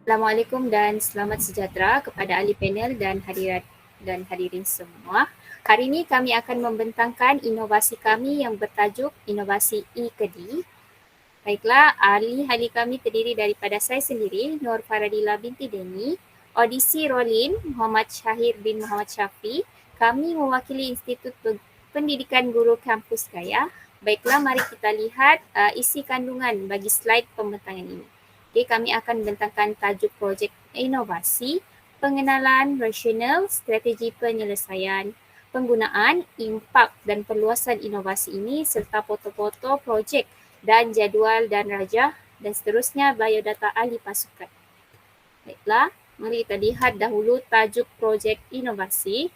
Assalamualaikum dan selamat sejahtera kepada ahli panel dan hadirin semua. Hari ini kami akan membentangkan inovasi kami yang bertajuk Inovasi E-Kedi. Baiklah, ahli-ahli kami terdiri daripada saya sendiri, Nur Faradila binti Deni, Audisi Rolin, Muhammad Syahir bin Muhammad Syafi. Kami mewakili Institut Pendidikan Guru Kampus Gaya. Baiklah, mari kita lihat isi kandungan bagi slide pembentangan ini. Okay, kami akan membentangkan tajuk projek inovasi, pengenalan rasional, strategi penyelesaian, penggunaan, impak dan perluasan inovasi ini serta foto-foto projek dan jadual dan rajah dan seterusnya biodata ahli pasukan. Baiklah, mari kita lihat dahulu tajuk projek inovasi.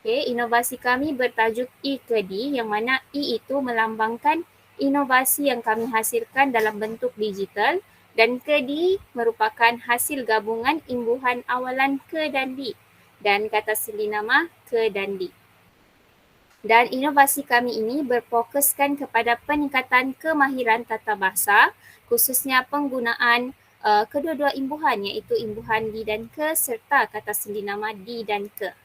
Okay, inovasi kami bertajuk E-Kedi yang mana E itu melambangkan inovasi yang kami hasilkan dalam bentuk digital dan Kedi merupakan hasil gabungan imbuhan awalan Ke dan Di dan kata seli nama Ke dan Di. Dan inovasi kami ini berfokuskan kepada peningkatan kemahiran tata bahasa, khususnya penggunaan kedua-dua imbuhan iaitu imbuhan di dan ke serta kata seli nama di dan ke.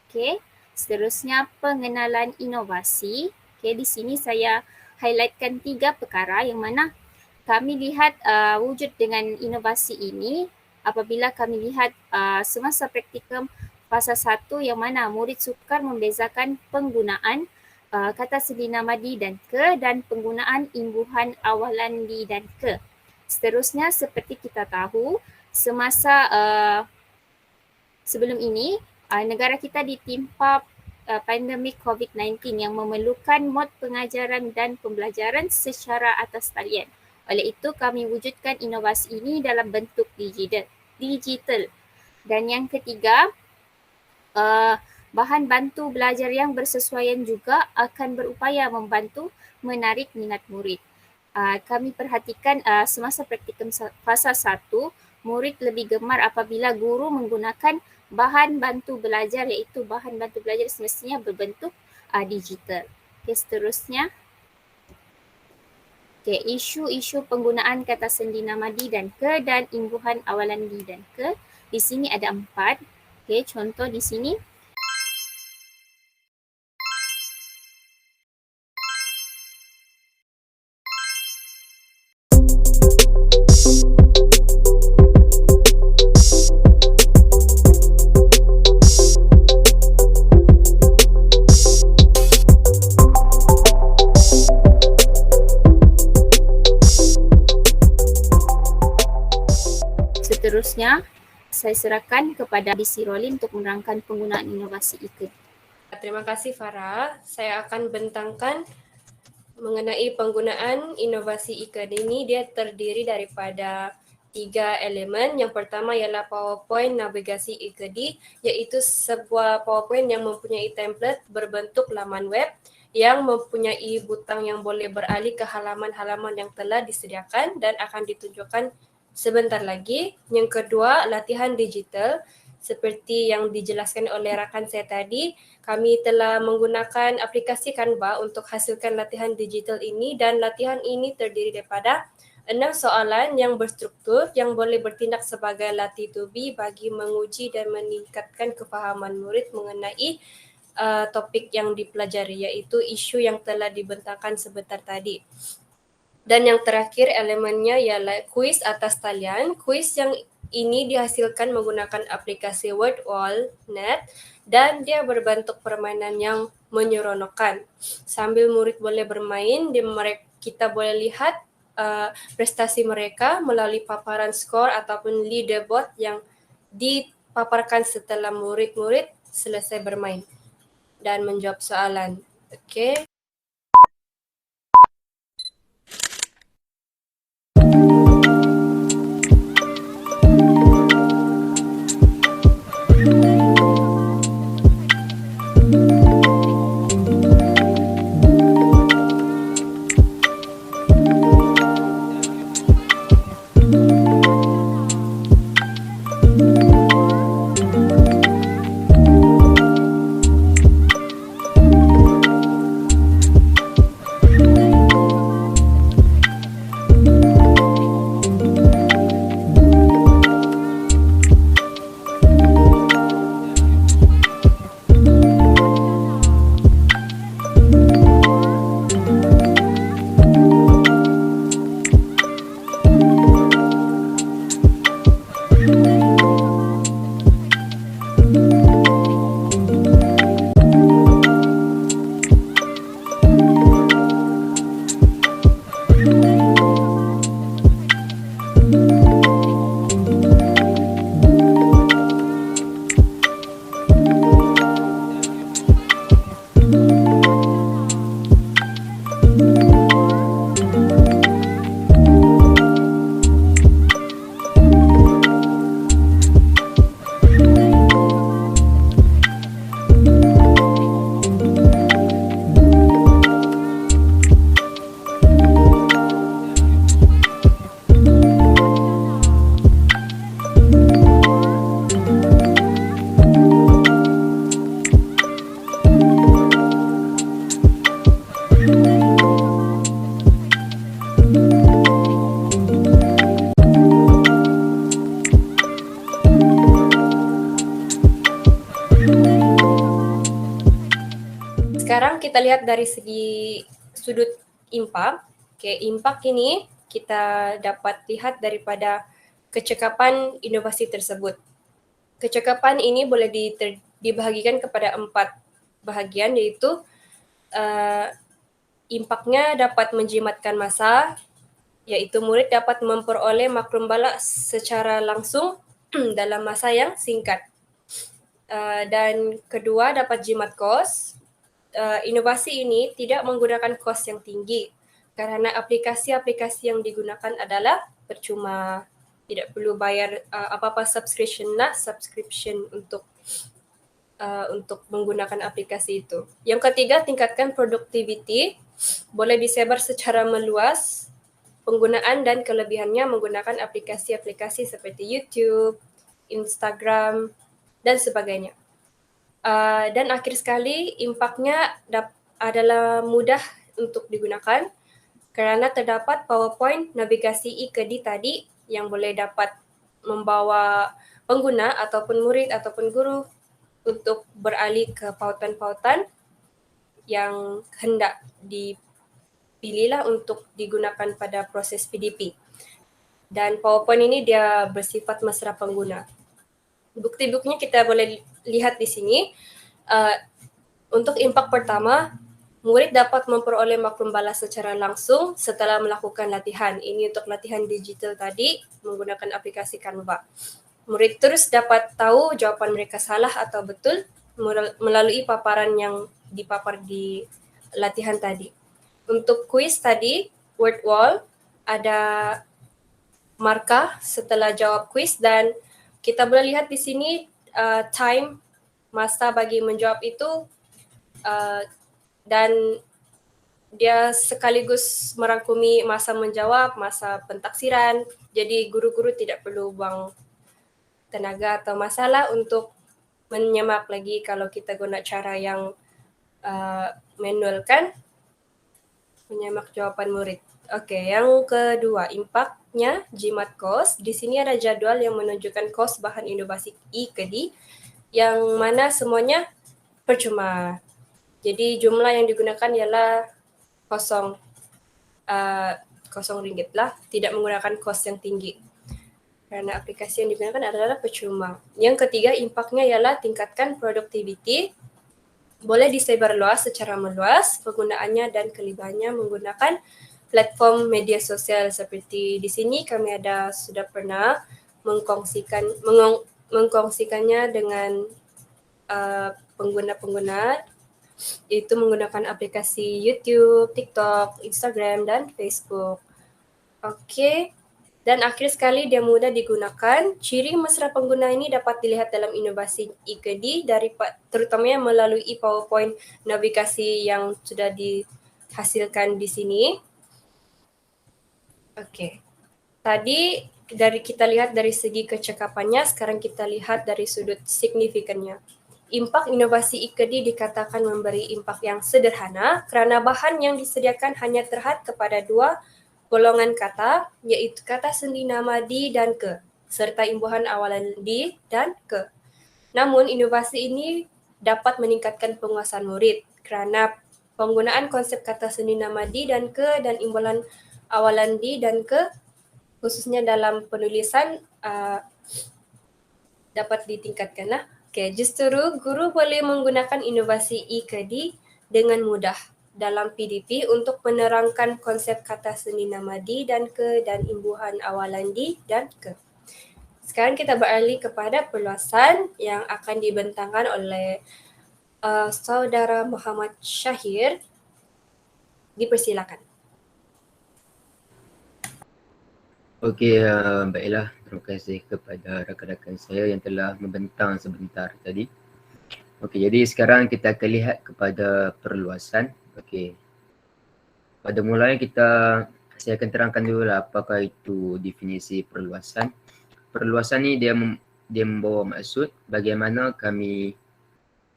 Okey, seterusnya pengenalan inovasi. Okey, di sini saya highlightkan 3 perkara yang mana kami lihat wujud dengan inovasi ini apabila kami lihat semasa praktikum fasa 1 yang mana murid sukar membezakan penggunaan kata seli nama di dan ke dan penggunaan imbuhan awalan di dan ke. Seterusnya seperti kita tahu semasa sebelum ini negara kita ditimpa pandemik COVID-19 yang memerlukan mod pengajaran dan pembelajaran secara atas talian. Oleh itu kami wujudkan inovasi ini dalam bentuk digital. Dan yang ketiga, bahan bantu belajar yang bersesuaian juga akan berupaya membantu menarik minat murid. Kami perhatikan semasa praktikum fasa 1, murid lebih gemar apabila guru menggunakan bahan bantu belajar iaitu bahan bantu belajar semestinya berbentuk digital. Okay, seterusnya. Okay, isu-isu penggunaan kata seli nama di dan ke dan imbuhan awalan di dan ke. Di sini ada 4. Okay, contoh di sini. Seterusnya, saya serahkan kepada Audisi Rolin untuk menerangkan penggunaan inovasi E-Kedi. Terima kasih Farah. Saya akan bentangkan mengenai penggunaan inovasi E-Kedi ini. Dia terdiri daripada 3 elemen. Yang pertama ialah PowerPoint navigasi E-Kedi, iaitu sebuah PowerPoint yang mempunyai template berbentuk laman web yang mempunyai butang yang boleh beralih ke halaman-halaman yang telah disediakan dan akan ditunjukkan sebentar lagi. Yang kedua, latihan digital. Seperti yang dijelaskan oleh rakan saya tadi, kami telah menggunakan aplikasi Canva untuk hasilkan latihan digital ini dan latihan ini terdiri daripada 6 soalan yang berstruktur yang boleh bertindak sebagai latih tubi bagi menguji dan meningkatkan kefahaman murid mengenai topik yang dipelajari, iaitu isu yang telah dibentangkan sebentar tadi. Dan yang terakhir elemennya ialah kuis atas talian. Kuis yang ini dihasilkan menggunakan aplikasi WordWall.net dan dia berbentuk permainan yang menyeronokkan. Sambil murid boleh bermain, kita boleh lihat prestasi mereka melalui paparan skor ataupun leaderboard yang dipaparkan setelah murid-murid selesai bermain dan menjawab soalan. Okey. kita lihat dari segi sudut impak. Impak ini kita dapat lihat daripada kecekapan inovasi tersebut. Kecekapan ini boleh dibahagikan kepada 4 bahagian, yaitu impaknya dapat menjimatkan masa, yaitu murid dapat memperoleh maklum balas secara langsung dalam masa yang singkat. Dan kedua, dapat jimat kos. Inovasi ini tidak menggunakan kos yang tinggi karena aplikasi-aplikasi yang digunakan adalah percuma. Tidak perlu bayar apa-apa subscription untuk menggunakan aplikasi itu. Yang ketiga, tingkatkan productivity. Boleh disebar secara meluas penggunaan dan kelebihannya menggunakan aplikasi-aplikasi seperti YouTube, Instagram, dan sebagainya. Dan akhir sekali, impaknya adalah mudah untuk digunakan kerana terdapat PowerPoint navigasi e-Kedi tadi yang boleh dapat membawa pengguna ataupun murid ataupun guru untuk beralih ke pautan-pautan yang hendak dipilihlah untuk digunakan pada proses PDP. Dan PowerPoint ini dia bersifat mesra pengguna. Bukti-buktinya kita boleh lihat di sini. Untuk impak pertama, murid dapat memperoleh maklum balas secara langsung setelah melakukan latihan. Ini untuk latihan digital tadi menggunakan aplikasi Canva. Murid terus dapat tahu jawapan mereka salah atau betul melalui paparan yang dipapar di latihan tadi. Untuk kuis tadi, word wall, ada markah setelah jawab kuis dan kita boleh lihat di sini time masa bagi menjawab itu dan dia sekaligus merangkumi masa menjawab, masa pentaksiran. Jadi guru-guru tidak perlu buang tenaga atau masalah untuk menyemak lagi kalau kita guna cara yang manual kan, menyemak jawapan murid. Okey, yang kedua, impaknya jimat kos. Di sini ada jadual yang menunjukkan kos bahan inovasi e-Kedi yang mana semuanya percuma. Jadi jumlah yang digunakan ialah kosong ringgit lah, tidak menggunakan kos yang tinggi. Kerana aplikasi yang digunakan adalah percuma. Yang ketiga, impaknya ialah tingkatkan productivity. Boleh disebar luas secara meluas penggunaannya dan kelebihannya menggunakan platform media sosial seperti di sini kami sudah pernah mengkongsikannya dengan pengguna-pengguna, iaitu menggunakan aplikasi YouTube, TikTok, Instagram, dan Facebook. Okey. Dan akhir sekali dia mudah digunakan. Ciri mesra pengguna ini dapat dilihat dalam inovasi e-Kedi terutamanya melalui PowerPoint navigasi yang sudah dihasilkan di sini. Okey. Tadi kita lihat dari segi kecekapannya, sekarang kita lihat dari sudut signifikannya. Impak inovasi e-Kedi dikatakan memberi impak yang sederhana kerana bahan yang disediakan hanya terhad kepada 2 golongan kata, iaitu kata sendi nama di dan ke, serta imbuhan awalan di dan ke. Namun, inovasi ini dapat meningkatkan penguasaan murid kerana penggunaan konsep kata sendi nama di dan ke dan imbuhan awalan di dan ke, khususnya dalam penulisan, dapat ditingkatkanlah. Okey, justru guru boleh menggunakan inovasi e-Kedi dengan mudah dalam PDP untuk menerangkan konsep kata sendi nama di dan ke dan imbuhan awalan di dan ke. Sekarang kita beralih kepada perluasan yang akan dibentangkan oleh Saudara Muhammad Syahir. Dipersilakan. Okey, baiklah. Terima kasih kepada rakan-rakan saya yang telah membentang sebentar tadi. Okey, jadi sekarang kita akan lihat kepada perluasan. Okey. Pada mulanya saya akan terangkan dulu lah apakah itu definisi perluasan. Perluasan ni dia membawa maksud bagaimana kami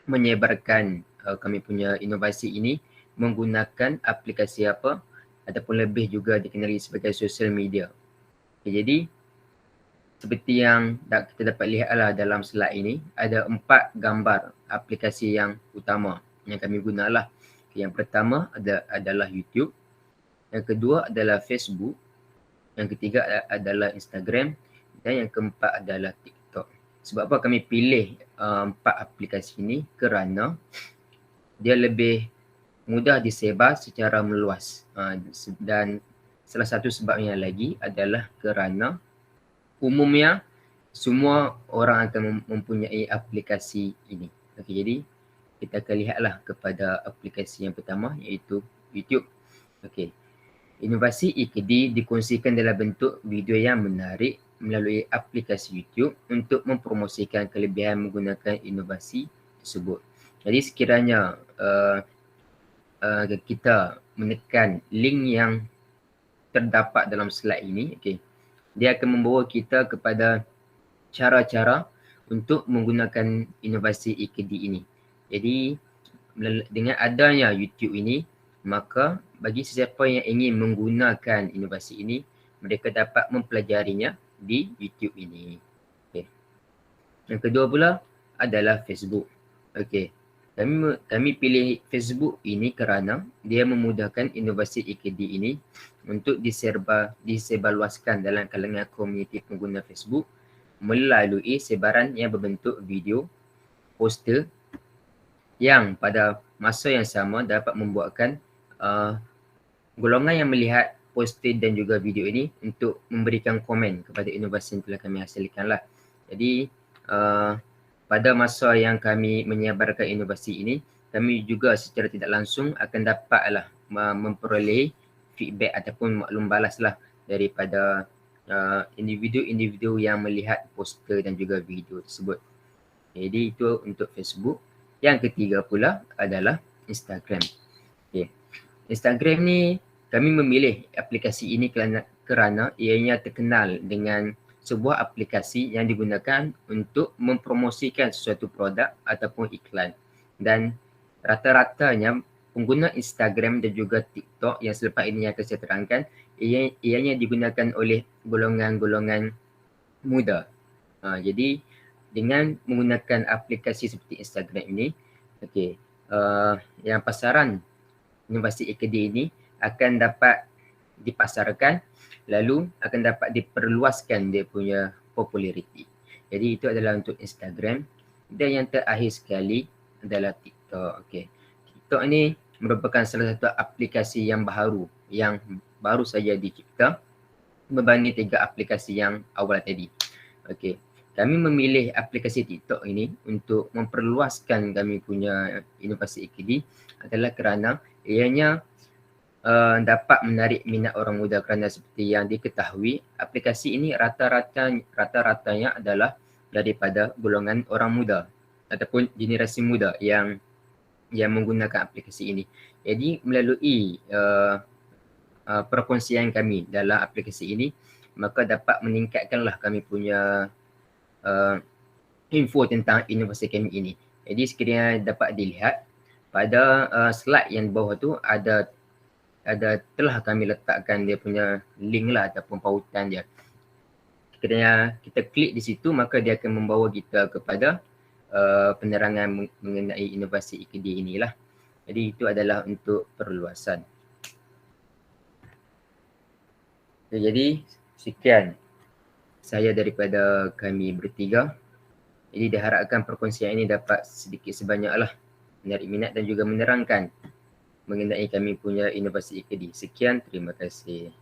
menyebarkan kami punya inovasi ini menggunakan aplikasi apa ataupun lebih juga dikenali sebagai social media. Okay, jadi seperti yang kita dapat lihatlah dalam slide ini, ada 4 gambar aplikasi yang utama yang kami gunalah. Yang pertama adalah YouTube, yang kedua adalah Facebook, yang ketiga adalah Instagram, dan yang keempat adalah TikTok. Sebab apa kami pilih 4 aplikasi ini? Kerana dia lebih mudah disebar secara meluas. Dan salah satu sebabnya lagi adalah kerana umumnya semua orang akan mempunyai aplikasi ini. Okey, jadi kita akan lihatlah kepada aplikasi yang pertama iaitu YouTube. Okey. Inovasi e-Kedik dikongsikan dalam bentuk video yang menarik melalui aplikasi YouTube untuk mempromosikan kelebihan menggunakan inovasi tersebut. Jadi sekiranya kita menekan link yang terdapat dalam slide ini, okey, dia akan membawa kita kepada cara-cara untuk menggunakan inovasi e-Kedik ini. Jadi dengan adanya YouTube ini, maka bagi sesiapa yang ingin menggunakan inovasi ini, mereka dapat mempelajarinya di YouTube ini. Okay. Yang kedua pula adalah Facebook. Okay. Kami pilih Facebook ini kerana dia memudahkan inovasi e-Kedik ini untuk disebarluaskan dalam kalangan komuniti pengguna Facebook melalui sebaran yang berbentuk video, poster yang pada masa yang sama dapat membuatkan golongan yang melihat poster dan juga video ini untuk memberikan komen kepada inovasi yang telah kami hasilkan lah. Jadi pada masa yang kami menyebarkan inovasi ini, kami juga secara tidak langsung akan dapatlah memperoleh feedback ataupun maklum balas lah daripada individu-individu yang melihat poster dan juga video tersebut. Jadi itu untuk Facebook. Yang ketiga pula adalah Instagram. Okay. Instagram ni kami memilih aplikasi ini kerana ianya terkenal dengan sebuah aplikasi yang digunakan untuk mempromosikan sesuatu produk ataupun iklan. Dan rata-ratanya pengguna Instagram dan juga TikTok yang selepas ini yang akan saya terangkan, ianya digunakan oleh golongan-golongan muda. Jadi dengan menggunakan aplikasi seperti Instagram ini, okey, yang pasaran inovasi e-Kedik ini akan dapat dipasarkan, lalu akan dapat diperluaskan dia punya populariti. Jadi itu adalah untuk Instagram. Dan yang terakhir sekali adalah TikTok. Okey. TikTok ini merupakan salah satu aplikasi yang baru saja dicipta berbanding 3 aplikasi yang awal tadi. Okey. Kami memilih aplikasi TikTok ini untuk memperluaskan kami punya inovasi e-Kedik adalah kerana ianya dapat menarik minat orang muda kerana seperti yang diketahui, aplikasi ini rata-ratanya adalah daripada golongan orang muda ataupun generasi muda yang menggunakan aplikasi ini. Jadi melalui perkongsian kami dalam aplikasi ini, maka dapat meningkatkanlah kami punya info tentang inovasi kami ini. Jadi sekiranya dapat dilihat pada slide yang bawah tu ada telah kami letakkan dia punya link lah ataupun pautan dia. Sekiranya kita klik di situ, maka dia akan membawa kita kepada penerangan mengenai inovasi e-Kedik inilah. Jadi itu adalah untuk perluasan. Jadi sekian saya daripada kami bertiga. Jadi diharapkan perkongsian ini dapat sedikit sebanyaklah menarik minat dan juga menerangkan mengenai kami punya inovasi e-Kedik. Sekian, terima kasih.